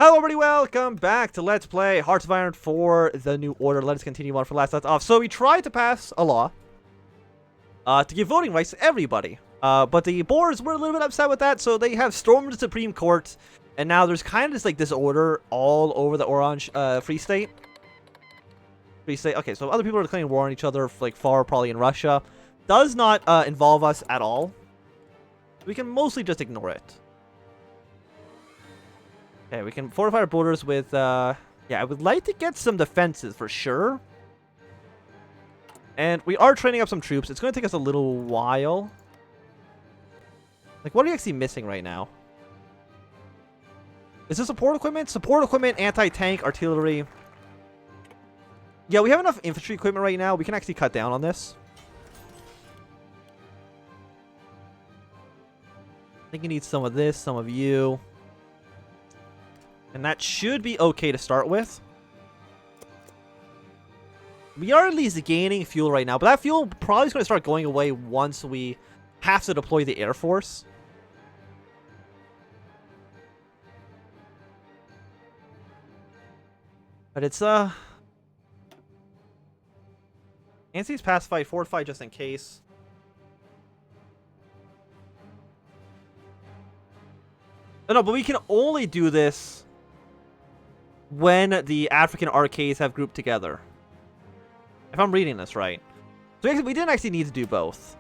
Hello everybody, welcome back to Let's Play Hearts of Iron for the New Order. Let us continue on for last left off. So we tried to pass a law to give voting rights to everybody. But the Boers were a little bit upset with that, so they have stormed the Supreme Court. And now there's kind of just like disorder all over the Orange Free State. Okay, so other people are declaring war on each other, like far probably in Russia. Does not involve us at all. We can mostly just ignore it. Okay, we can fortify our borders with, yeah, I would like to get some defenses for sure. And we are training up some troops. It's going to take us a little while. Like, what are you actually missing right now? Is this support equipment? Support equipment, anti-tank, artillery. Yeah, we have enough infantry equipment right now. We can actually cut down on this. I think you need some of this, some of you. And that should be okay to start with. We are at least gaining fuel right now, but that fuel probably is going to start going away once we have to deploy the Air Force. But it's, Nancy's pacified, fortified just in case. No, but we can only do this when the African arcades have grouped together. If I'm reading this right. So we didn't actually need to do both.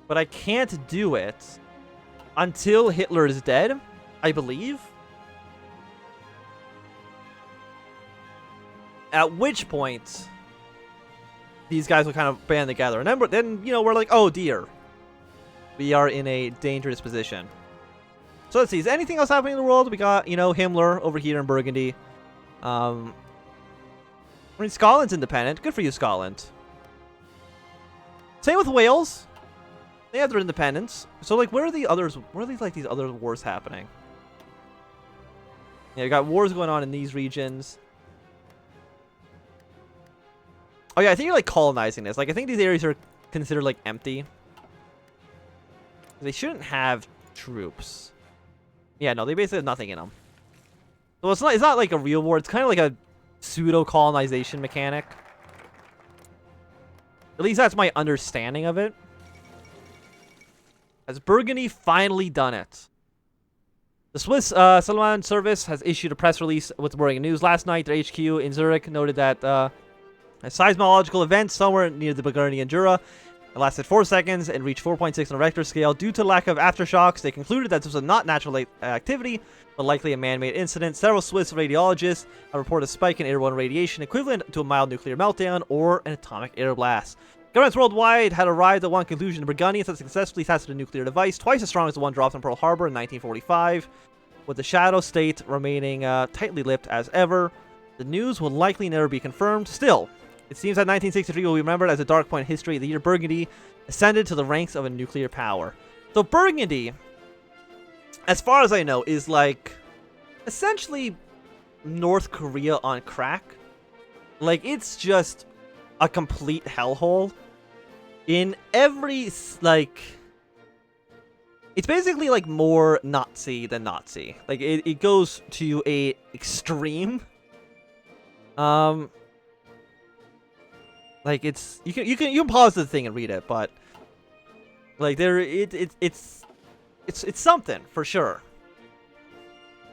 But I can't do it until Hitler is dead, I believe. At which point, these guys will kind of band together. And then you know, we're like, oh dear. We are in a dangerous position. So let's see, is anything else happening in the world? We got, you know, Himmler over here in Burgundy. I mean, Scotland's independent. Good for you, Scotland. Same with Wales. They have their independence. So, like, where are the others? Where are these, like, these other wars happening? Yeah, you got wars going on in these regions. Oh, yeah, I think you're, like, colonizing this. Like, I think these areas are considered, like, empty. They shouldn't have troops. Yeah, no, they basically have nothing in them. So it's not like a real war. It's kind of like a pseudo-colonization mechanic. At least that's my understanding of it. Has Burgundy finally done it? The Swiss Settlement Service has issued a press release with worrying news last night. Their HQ in Zurich noted that a seismological event somewhere near the Burgundian Jura it lasted 4 seconds and reached 4.6 on a Richter scale. Due to lack of aftershocks, they concluded that this was not natural activity, but likely a man-made incident. Several Swiss radiologists have reported a spike in airborne radiation equivalent to a mild nuclear meltdown or an atomic air blast. Governments worldwide had arrived at one conclusion. The Burgundians had successfully tested a nuclear device, twice as strong as the one dropped on Pearl Harbor in 1945, with the shadow state remaining tightly lipped as ever. The news will likely never be confirmed. Still, it seems that 1963 will be remembered as a dark point in history, the year Burgundy ascended to the ranks of a nuclear power. So Burgundy, as far as I know, is like essentially North Korea on crack. Like, it's just a complete hellhole in every, like, it's basically like more Nazi than Nazi. Like, it goes to a extreme. Like, it's you can pause the thing and read it, but like it's something for sure.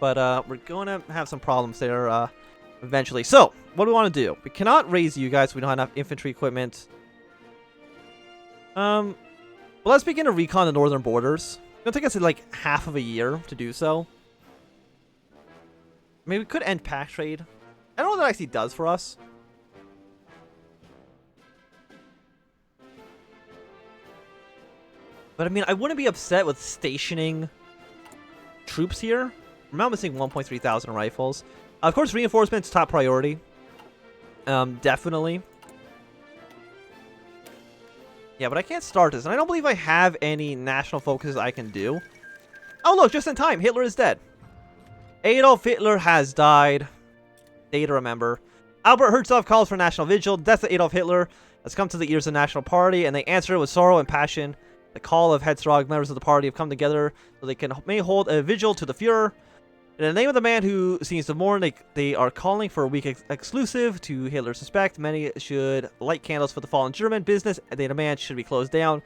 But we're gonna have some problems there eventually. So what do we want to do? We cannot raise you guys. We don't have enough infantry equipment. Well, let's begin to recon the northern borders. It's gonna take us like half of a year to do so. Maybe we could end pack trade. I don't know what that actually does for us. But I mean, I wouldn't be upset with stationing troops here. We're now missing 1.3 thousand rifles. Of course, reinforcements top priority. Definitely. Yeah, but I can't start this, and I don't believe I have any national focuses I can do. Oh look, just in time, Hitler is dead. Adolf Hitler has died. Day to remember. Albert Herzog calls for national vigil. The death of Adolf Hitler has come to the ears of the National Party, and they answer with sorrow and passion. The call of Herzog members of the party have come together so they may hold a vigil to the Fuhrer. In the name of the man who seems to mourn, they are calling for a week exclusive to Hitler's suspect. Many should light candles for the fallen German. Business they demand should be closed down.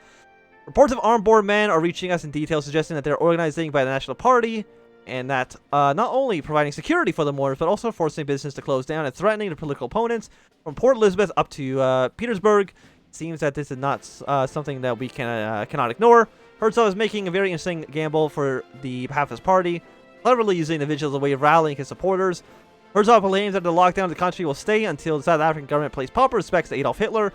Reports of armed Boer men are reaching us in detail, suggesting that they're organizing by the National Party, and that not only providing security for the Moors, but also forcing business to close down and threatening the political opponents. From Port Elizabeth up to Petersburg, it seems that this is not something that we cannot ignore. Herzog is making a very interesting gamble for the behalf of his party, cleverly using the vigil as a way of rallying his supporters. Herzog claims that the lockdown of the country will stay until the South African government pays proper respects to Adolf Hitler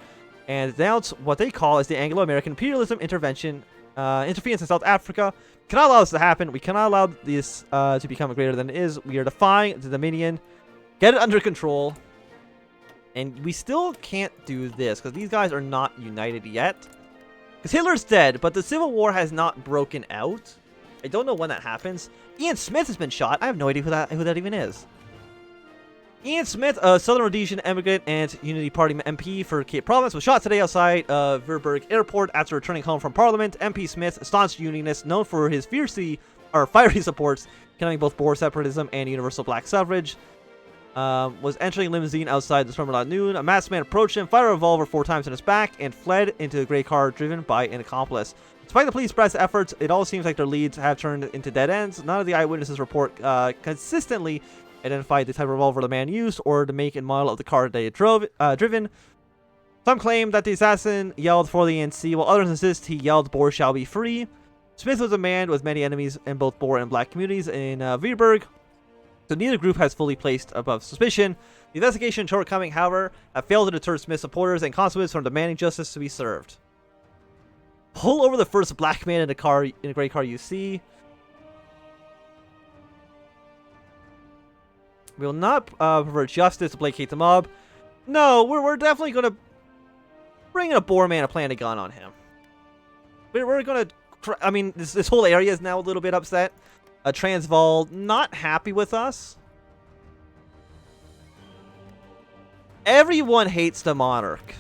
and denounce what they call as the Anglo-American imperialism interference in South Africa. We cannot allow this to happen. We cannot allow this to become greater than it is. We are defying the Dominion. Get it under control. And we still can't do this because these guys are not united yet. Because Hitler's dead, but the Civil War has not broken out. I don't know when that happens. Ian Smith has been shot. I have no idea who that even is. Ian Smith, a Southern Rhodesian immigrant and Unity Party MP for Cape Province, was shot today outside Verburg Airport after returning home from Parliament. MP Smith, a staunch unionist known for his fiery supports, condemning both Boer separatism and universal black suffrage, was entering a limousine outside the terminal at noon. A masked man approached him, fired a revolver 4 times in his back, and fled into a gray car driven by an accomplice. Despite the police press efforts, it all seems like their leads have turned into dead ends. None of the eyewitnesses report consistently identified the type of revolver the man used or the make and model of the car they had driven. Some claim that the assassin yelled for the ANC, while others insist he yelled, "Boer shall be free." Smith was a man with many enemies in both Boer and black communities in Vierburg, so neither group has fully placed above suspicion. The investigation shortcoming, however, have failed to deter Smith supporters and constables from demanding justice to be served. Pull over the first black man in a gray car you see. We will not pervert justice to placate the mob. No, we're definitely going to bring in a Boer man and plant a gun on him. We're going to... I mean, this whole area is now a little bit upset. Transvaal, not happy with us. Everyone hates the monarch.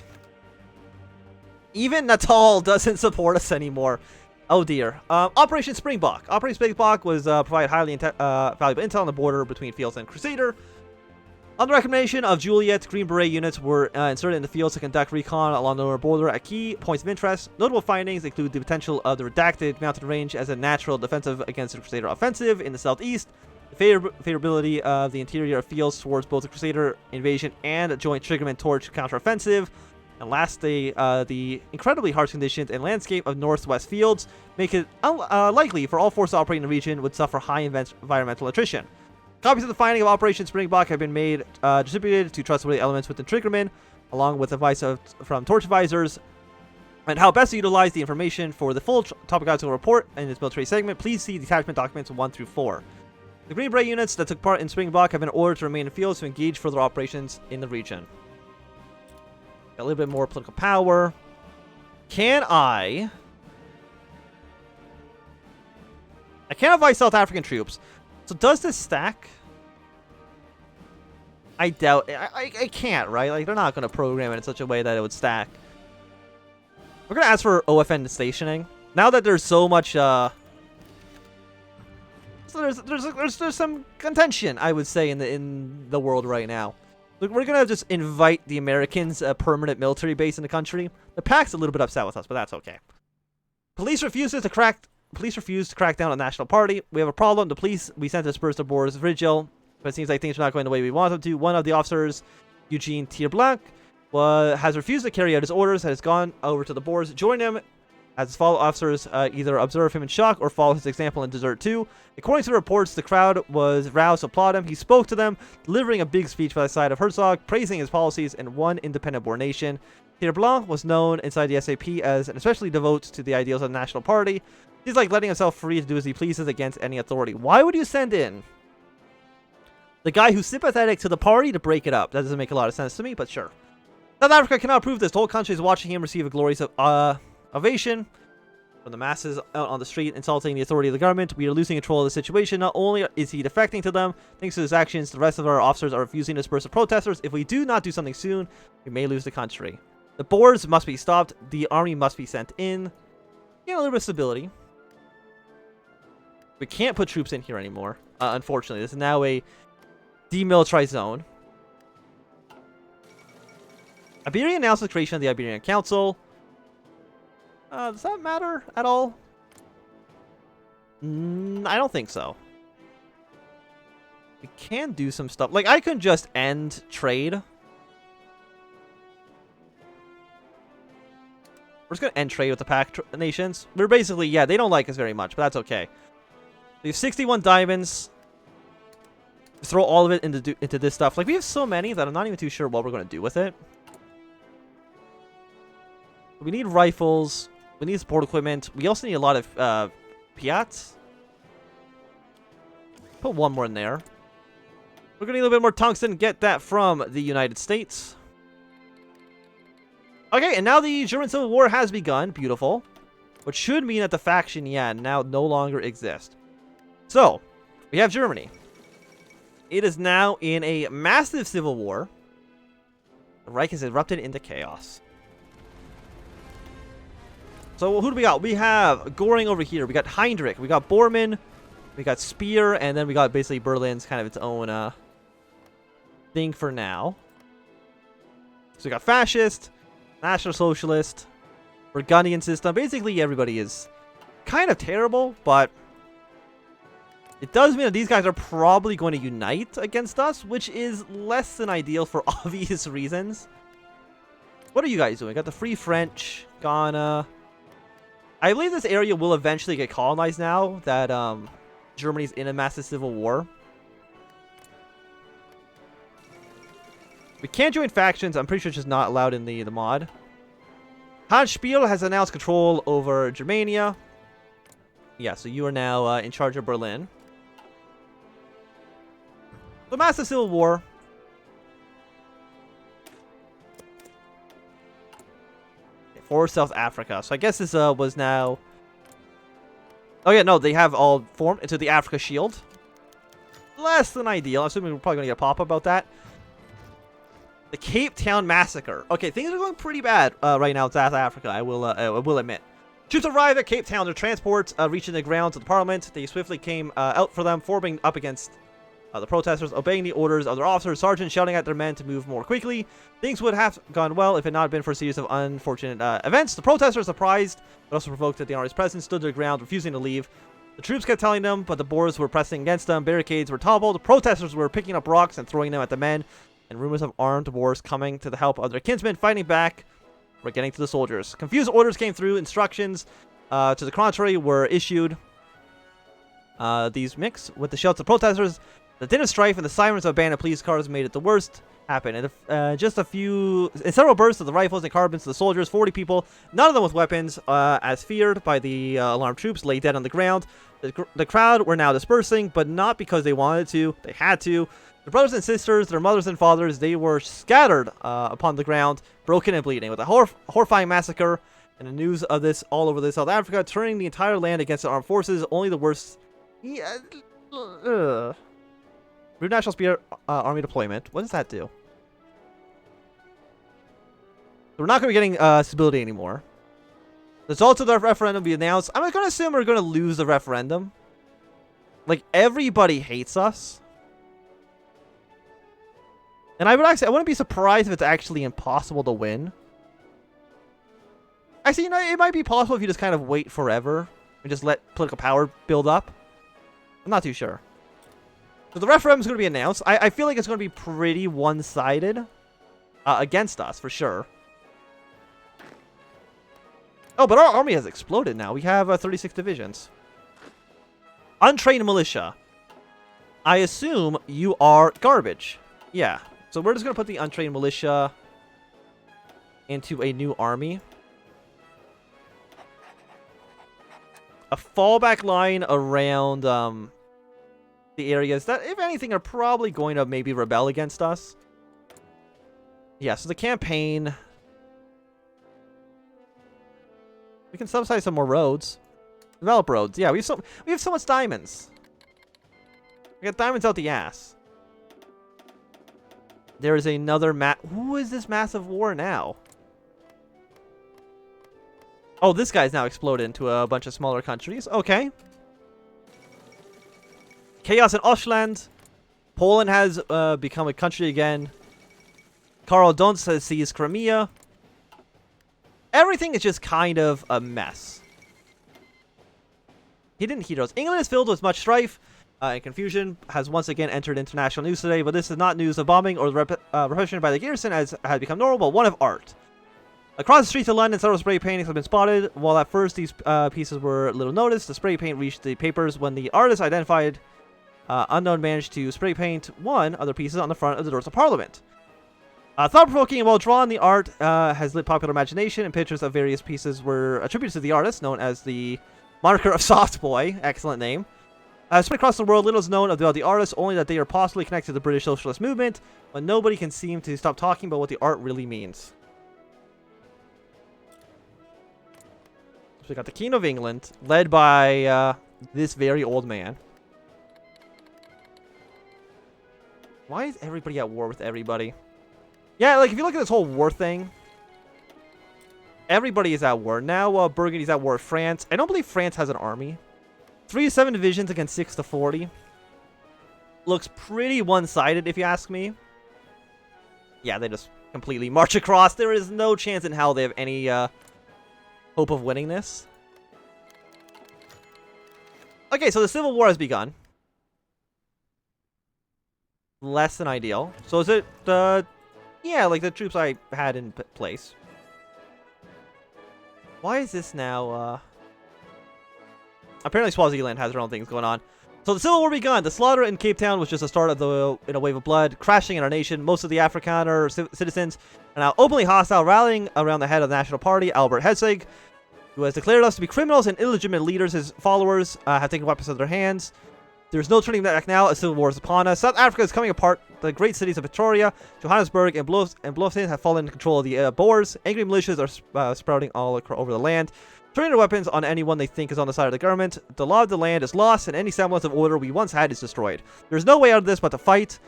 Even Natal doesn't support us anymore. Oh dear. Operation Springbok. Operation Springbok was provide highly valuable intel on the border between Fields and Crusader. On the recommendation of Juliet, Green Beret units were inserted in the fields to conduct recon along the border at key points of interest. Notable findings include the potential of the redacted mountain range as a natural defensive against the Crusader offensive in the southeast, the favorability of the interior of fields towards both the Crusader invasion and a joint Triggerman Torch counteroffensive. And lastly, the incredibly harsh conditions and landscape of northwest fields make it likely for all forces operating in the region would suffer high environmental attrition. Copies of the finding of Operation Springbok have been made distributed to trustworthy elements within Triggerman, along with advice from Torch advisors and how best to utilize the information. For the full topographical report in this military segment, please see detachment documents 1 through 4. The Green Beret units that took part in Springbok have been ordered to remain in fields to engage further operations in the region. A little bit more political power. Can I can't advise South African troops. So does this stack? I doubt. I can't, right? Like, they're not going to program it in such a way that it would stack. We're going to ask for OFN stationing. Now that there's so much, so there's some contention, I would say, in the world right now. Look, we're going to just invite the Americans a permanent military base in the country. The PAC's a little bit upset with us, but that's okay. Police refuse to crack down on the National Party. We have a problem. The police we sent to disperse the Boers' vigil, but it seems like things are not going the way we want them to. One of the officers, Eugene Tierblanc, has refused to carry out his orders and has gone over to the Boers. Join him as his fellow officers either observe him in shock or follow his example and desert too. According to the reports, the crowd was roused to applaud him. He spoke to them, delivering a big speech by the side of Herzog, praising his policies and one independent Boer nation. Peter Blanc was known inside the SAP as an especially devote to the ideals of the National Party. He's like letting himself free to do as he pleases against any authority. Why would you send in the guy who's sympathetic to the party to break it up? That doesn't make a lot of sense to me, but sure. South Africa cannot approve this. The whole country is watching him receive a glorious ovation from the masses out on the street, insulting the authority of the government. We are losing control of the situation. Not only is he defecting to them, thanks to his actions, the rest of our officers are refusing to disperse the protesters. If we do not do something soon, we may lose the country. The Boers must be stopped. The army must be sent in. Get a little bit of stability. We can't put troops in here anymore. unfortunately. This is now a demilitarized zone. Iberia announced the creation of the Iberian Council. Does that matter at all? I don't think so. We can do some stuff. Like, I can just end trade. We're just going to end trade with the Pact nations. We're basically, yeah, they don't like us very much, but that's okay. We have 61 diamonds. Just throw all of it into this stuff. Like, we have so many that I'm not even too sure what we're going to do with it. We need rifles. We need support equipment. We also need a lot of Piats. Put one more in there. We're going to need a little bit more tungsten. Get that from the United States. Okay, and now the German Civil War has begun. Beautiful. Which should mean that the faction, yeah, now no longer exists. So, we have Germany. It is now in a massive civil war. The Reich has erupted into chaos. So, who do we got? We have Göring over here. We got Heinrich. We got Bormann. We got Speer. And then we got basically Berlin's kind of its own thing for now. So, we got Fascist, National Socialist, Burgundian system. Basically, everybody is kind of terrible, but it does mean that these guys are probably going to unite against us, which is less than ideal for obvious reasons. What are you guys doing? Got the Free French, Ghana. I believe this area will eventually get colonized now that Germany's in a massive civil war. We can't join factions. I'm pretty sure it's just not allowed in the mod. Hans Spiel has announced control over Germania. Yeah, so you are now in charge of Berlin. The massive civil war. For South Africa. So I guess this was now... Oh yeah, no, they have all formed into the Africa Shield. Less than ideal. I'm assuming we're probably going to get a pop about that. The Cape Town Massacre. Okay, things are going pretty bad right now in South Africa, I will admit. Troops arrived at Cape Town. Their transports reaching the grounds of the parliament. They swiftly came out for them, forming up against the protesters, obeying the orders of their officers, sergeants shouting at their men to move more quickly. Things would have gone well if it had not been for a series of unfortunate events. The protesters, surprised, but also provoked at the army's presence, stood their ground, refusing to leave. The troops kept telling them, but the Boers were pressing against them. Barricades were toppled. The protesters were picking up rocks and throwing them at the men. And rumors of armed Boers coming to the help of their kinsmen fighting back were getting to the soldiers. Confused orders came through. Instructions to the contrary were issued. These mix with the shouts of protesters. The din of strife and the sirens of abandoned police cars made it the worst happen. And in several bursts of the rifles and carbines to the soldiers, 40 people, none of them with weapons, as feared by the alarmed troops, lay dead on the ground. The crowd were now dispersing, but not because they wanted to. They had to. Their brothers and sisters, their mothers and fathers, they were scattered upon the ground, broken and bleeding, with a horrifying massacre and the news of this all over the South Africa, turning the entire land against the armed forces. Only the worst. Root National Spear Army deployment. What does that do? We're not going to be getting stability anymore. The results of the referendum will be announced. I'm going to assume we're going to lose the referendum. Like, everybody hates us. And I wouldn't be surprised if it's actually impossible to win. Actually, you know, it might be possible if you just kind of wait forever and just let political power build up. I'm not too sure. So the referendum is going to be announced. I feel like it's going to be pretty one-sided against us, for sure. Oh, but our army has exploded now. We have 36 divisions. Untrained militia. I assume you are garbage. Yeah. So we're just going to put the untrained militia into a new army. A fallback line around the areas that, if anything, are probably going to maybe rebel against us. Yeah, so the campaign... We can subsidize some more roads. Develop roads. Yeah, we have so much diamonds. We got diamonds out the ass. There is another Who is this massive war now? Oh, this guy's now exploded into a bunch of smaller countries. Okay. Chaos in Ostland. Poland has become a country again. Karl Donz has seized Crimea. Everything is just kind of a mess. Hidden heroes. England is filled with much strife and confusion, has once again entered international news today, but this is not news of bombing or repression by the garrison as has become normal, but one of art. Across the streets of London, several spray paintings have been spotted. While at first these pieces were little noticed, the spray paint reached the papers when the artist identified unknown managed to spray paint one of the pieces on the front of the doors of Parliament. Thought-provoking and well-drawn, the art has lit popular imagination, and pictures of various pieces were attributed to the artist, known as the moniker of Soft Boy. Excellent name. Spread across the world, little is known about the artists, only that they are possibly connected to the British Socialist movement, but nobody can seem to stop talking about what the art really means. So we got the King of England, led by this very old man. Why is everybody at war with everybody? Yeah, like, if you look at this whole war thing, everybody is at war. Now, Burgundy's at war with France. I don't believe France has an army. 3 to 7 divisions against 6 to 40. Looks pretty one-sided, if you ask me. Yeah, they just completely march across. There is no chance in hell they have any hope of winning this. Okay, so the Civil War has begun. Less than ideal. So is it, yeah, like the troops I had in place. Why is this now, apparently Swaziland has their own things going on. So the Civil War begun. The slaughter in Cape Town was just the start of in a wave of blood, crashing in our nation. Most of the Afrikaner citizens are now openly hostile, rallying around the head of the National Party, Albert Herzog, who has declared us to be criminals and illegitimate leaders. His followers have taken weapons out of their hands. There's no turning back now. A civil war is upon us. South Africa is coming apart. The great cities of Pretoria, Johannesburg, and Bloemfontein have fallen into control of the Boers. Angry militias are sprouting all over the land, turning their weapons on anyone they think is on the side of the government. The law of the land is lost, and any semblance of order we once had is destroyed. There's no way out of this but to fight.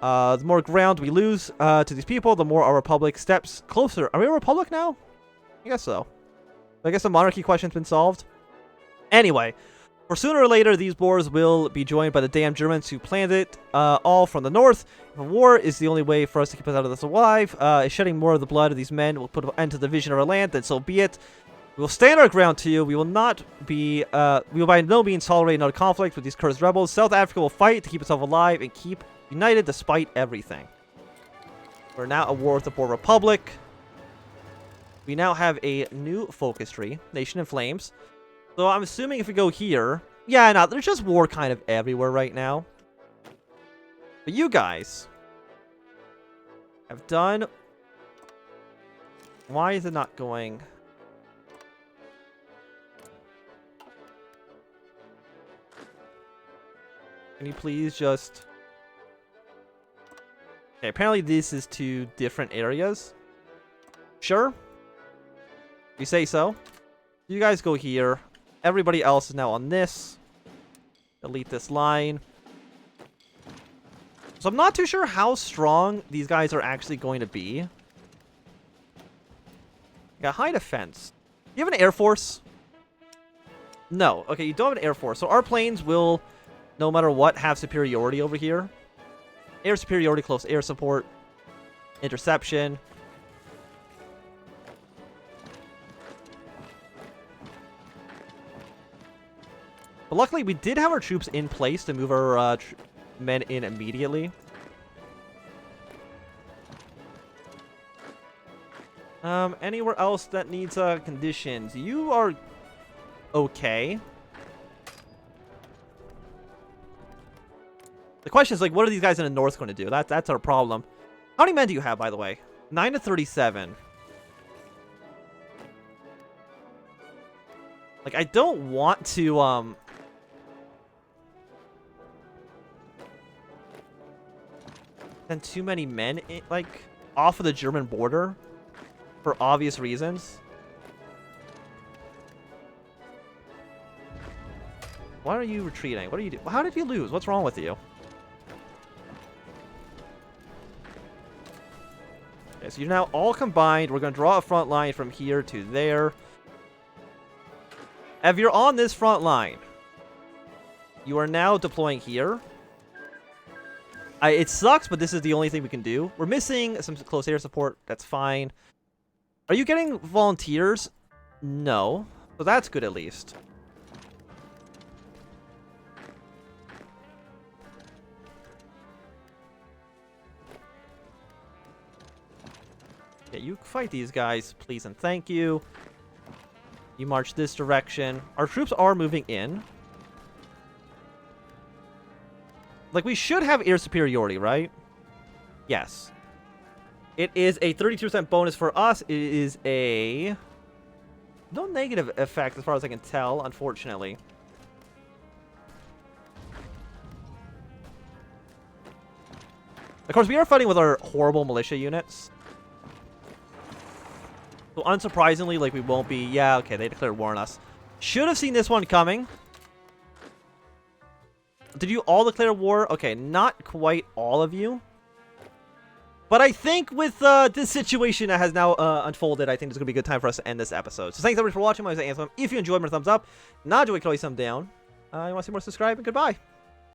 The more ground we lose to these people, the more our republic steps closer. Are we a republic now? I guess so. I guess the monarchy question's been solved. Anyway. For sooner or later, these Boers will be joined by the damn Germans who planned it, all from the north. If a war is the only way for us to keep us out of this alive, if shedding more of the blood of these men will put an end to the division of our land, then so be it. We will stand our ground to you. We will not be, we will by no means tolerate another conflict with these cursed rebels. South Africa will fight to keep itself alive and keep united despite everything. We're now at war with the Boer Republic. We now have a new focus tree, Nation in Flames. So I'm assuming if we go here... Yeah, no, there's just war kind of everywhere right now. But you guys have done... Why is it not going... Can you please just... Okay, apparently this is 2 different areas. Sure. You say so. You guys go here. Everybody else is now on this. Delete this line. So I'm not too sure how strong these guys are actually going to be. You got high defense. You have an air force? No. Okay, you don't have an air force. So our planes will, no matter what, have superiority over here. Air superiority, close air support, interception. But luckily, we did have our troops in place to move our men in immediately. Anywhere else that needs conditions? You are okay. The question is, like, what are these guys in the north going to do? That's our problem. How many men do you have, by the way? 9 to 37. Like, I don't want to, send too many men, like, off of the German border for obvious reasons. Why are you retreating? What are you doing? How did you lose? What's wrong with you? Okay, so you're now all combined. We're going to draw a front line from here to there. If you're on this front line, You are now deploying here. It sucks, but this is the only thing we can do. We're missing some close air support. That's fine. Are you getting volunteers? No. So that's good at least. Yeah, you fight these guys, please and thank you. You march this direction. Our troops are moving in. Like, we should have air superiority, right? Yes. It is a 32% bonus for us. It is a... no negative effect as far as I can tell, unfortunately. Of course, we are fighting with our horrible militia units. So unsurprisingly, like, we won't be... yeah, okay, they declared war on us. Should have seen this one coming. Did you all declare war? Okay, not quite all of you. But I think with this situation that has now unfolded, I think it's going to be a good time for us to end this episode. So thanks everybody for watching. My name is Anthem. If you enjoyed, my thumbs up. Not enjoy, thumb down. You want to see more, subscribe, and goodbye.